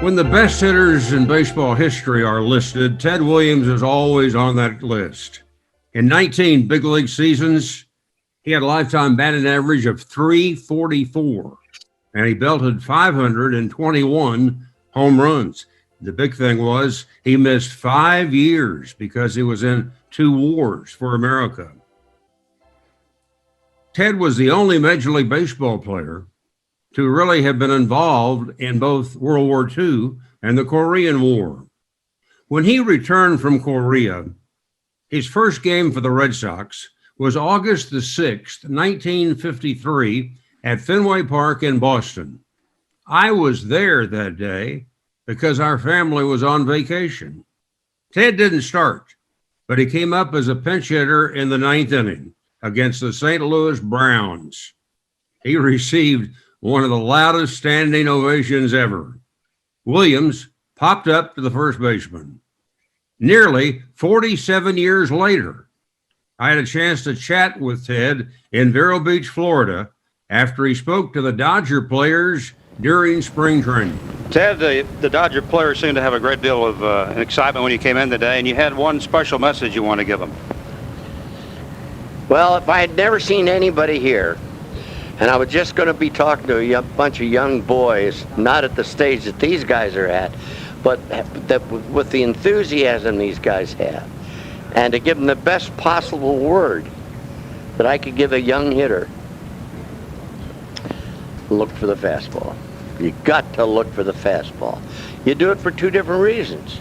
When the best hitters in baseball history are listed, Ted Williams is always on that list. In 19 big league seasons, he had a lifetime batting average of 344, and he belted 521 home runs. The big thing was he missed 5 years because he was in 2 wars for America. Ted was the only Major League Baseball player to really have been involved in both World War II and the Korean War. When he returned from Korea, his first game for the Red Sox was August the 6th, 1953, at Fenway Park in Boston. I was there that day because our family was on vacation. Ted didn't start, but he came up as a pinch hitter in the 9th inning against the St. Louis Browns. He received one of the loudest standing ovations ever. Williams popped up to the first baseman. Nearly 47 years later, I had a chance to chat with Ted in Vero Beach, Florida, after he spoke to the Dodger players during spring training. Ted, the Dodger players seemed to have a great deal of excitement when you came in today, and you had one special message you want to give them. Well, if I had never seen anybody here, and I was just going to be talking to a bunch of young boys, not at the stage that these guys are at, but with the enthusiasm these guys have, and to give them the best possible word that I could give a young hitter, look for the fastball. You got to look for the fastball. You do it for 2 different reasons.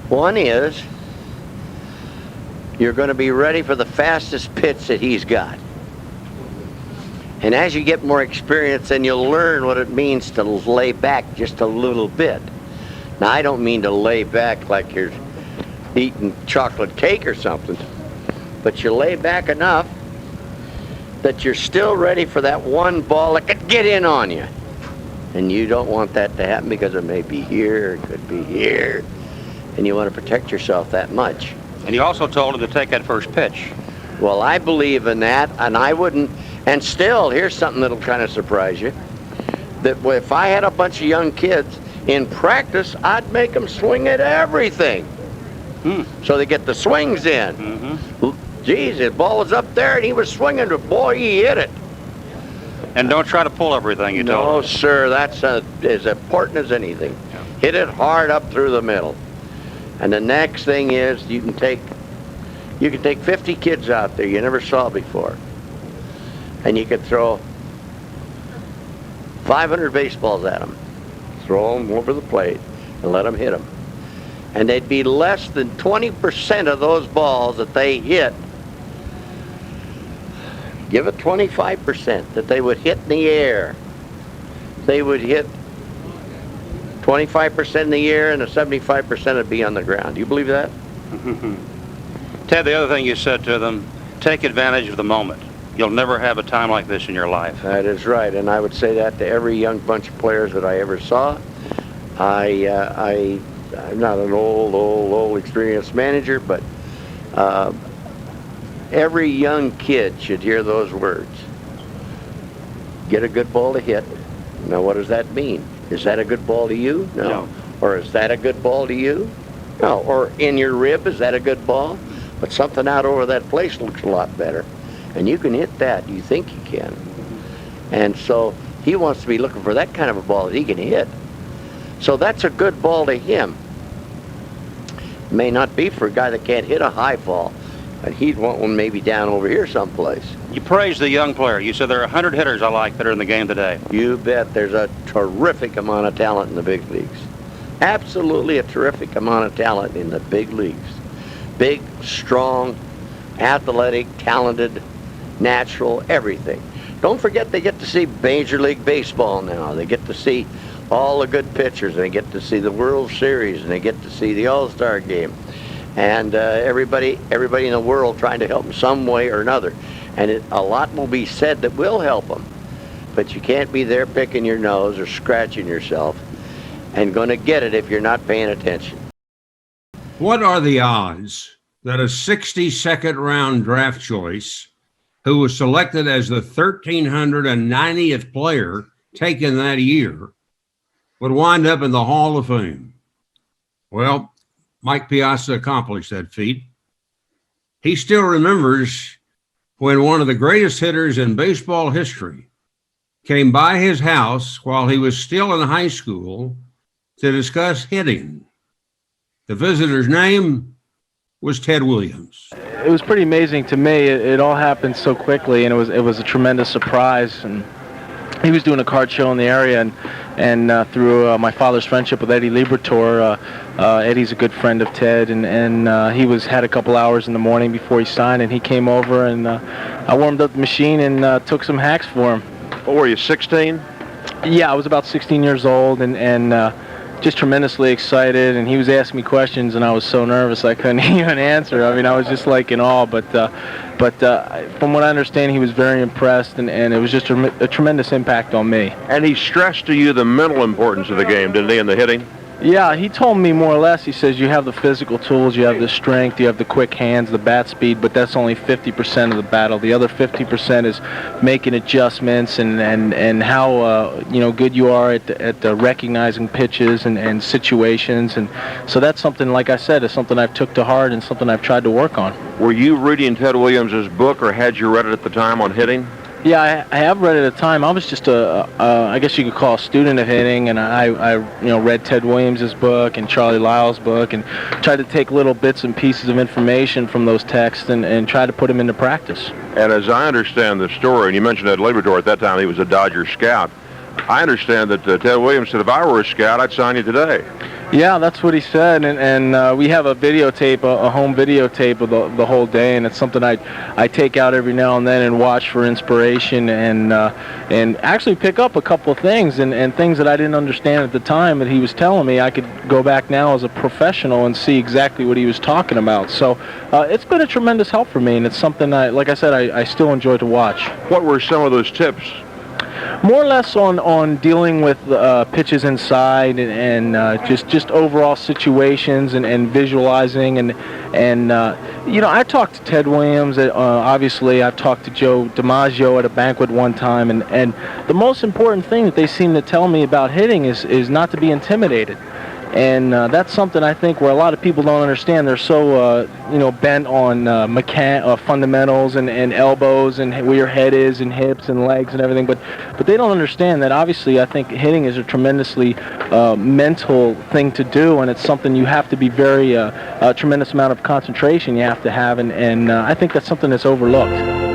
One is you're going to be ready for the fastest pitch that he's got. And as you get more experience, then you'll learn what it means to lay back just a little bit. Now, I don't mean to lay back like you're eating chocolate cake or something, but you lay back enough that you're still ready for that one ball that could get in on you. And you don't want that to happen because it may be here, it could be here, and you want to protect yourself that much. And you also told him to take that first pitch. Well, I believe in that, and I wouldn't. And still, here's something that'll kind of surprise you. That if I had a bunch of young kids in practice, I'd make them swing at everything. So they get the swings in. Geez, the ball was up there and he was swinging to, boy, he hit it. And don't try to pull everything, you told him. No, sir, that's as important as anything. Yeah. Hit it hard up through the middle. And the next thing is you can take 50 kids out there you never saw before. And you could throw 500 baseballs at them, throw them over the plate, and let them hit them. And they'd be less than 20% of those balls that they hit. Give it 25% that they would hit in the air. They would hit 25% in the air, and the 75% would be on the ground. Do you believe that? Ted, the other thing you said to them, take advantage of the moment. You'll never have a time like this in your life. That is right, and I would say that to every young bunch of players that I ever saw. I'm not an old experienced manager, but every young kid should hear those words. Get a good ball to hit. Now, what does that mean? Is that a good ball to you? No. Or is that a good ball to you? No. Or in your rib, is that a good ball? But something out over that place looks a lot better. And you can hit that. You think you can. And so he wants to be looking for that kind of a ball that he can hit. So that's a good ball to him. It may not be for a guy that can't hit a high ball, but he'd want one maybe down over here someplace. You praised the young player. You said there are 100 hitters I like that are in the game today. You bet. There's a terrific amount of talent in the big leagues. Absolutely a terrific amount of talent in the big leagues. Big, strong, athletic, talented, natural, everything. Don't forget they get to see Major League Baseball now. They get to see all the good pitchers, and they get to see the World Series, and they get to see the All-Star Game. And everybody in the world trying to help them some way or another. And a lot will be said that will help them. But you can't be there picking your nose or scratching yourself and going to get it if you're not paying attention. What are the odds that a 62nd round draft choice who was selected as the 1,390th player taken that year would wind up in the Hall of Fame. Well, Mike Piazza accomplished that feat. He still remembers when one of the greatest hitters in baseball history came by his house while he was still in high school to discuss hitting. The visitor's name was Ted Williams. It was pretty amazing to me. It all happened so quickly, and it was a tremendous surprise. And he was doing a card show in the area, and through my father's friendship with Eddie Liberatore, Eddie's a good friend of Ted, and he had a couple hours in the morning before he signed, and he came over, and I warmed up the machine and took some hacks for him. What were you, 16? Yeah, I was about 16 years old, and just tremendously excited, and he was asking me questions, and I was so nervous I couldn't even answer. I mean, I was just like in awe, but from what I understand, he was very impressed, and it was just a tremendous impact on me. And he stressed to you the mental importance of the game, didn't he, in the hitting? Yeah, he told me more or less, he says, you have the physical tools, you have the strength, you have the quick hands, the bat speed, but that's only 50% of the battle. The other 50% is making adjustments and how good you are at recognizing pitches and situations. And so that's something, like I said, is something I've took to heart and something I've tried to work on. Were you reading Ted Williams' book, or had you read it at the time on hitting? Yeah, I have read it at a time. I was just I guess you could call a student of hitting, and I read Ted Williams' book and Charlie Lyle's book, and tried to take little bits and pieces of information from those texts and try to put them into practice. And as I understand the story, and you mentioned Ed Liberatore, at that time he was a Dodger scout, I understand that Ted Williams said, if I were a scout, I'd sign you today. Yeah, that's what he said, and we have a videotape, a home videotape of the whole day, and it's something I take out every now and then and watch for inspiration, and actually pick up a couple of things and things that I didn't understand at the time that he was telling me. I could go back now as a professional and see exactly what he was talking about. So it's been a tremendous help for me, and it's something like I said, I still enjoy to watch. What were some of those tips? More or less on dealing with pitches inside and just overall situations and visualizing and I talked to Ted Williams. Obviously, I've talked to Joe DiMaggio at a banquet one time, and the most important thing that they seem to tell me about hitting is not to be intimidated. And that's something I think where a lot of people don't understand. They're so bent on fundamentals and elbows and where your head is and hips and legs and everything, but they don't understand that obviously I think hitting is a tremendously mental thing to do, and it's something you have to be very a tremendous amount of concentration you have to have, and I think that's something that's overlooked.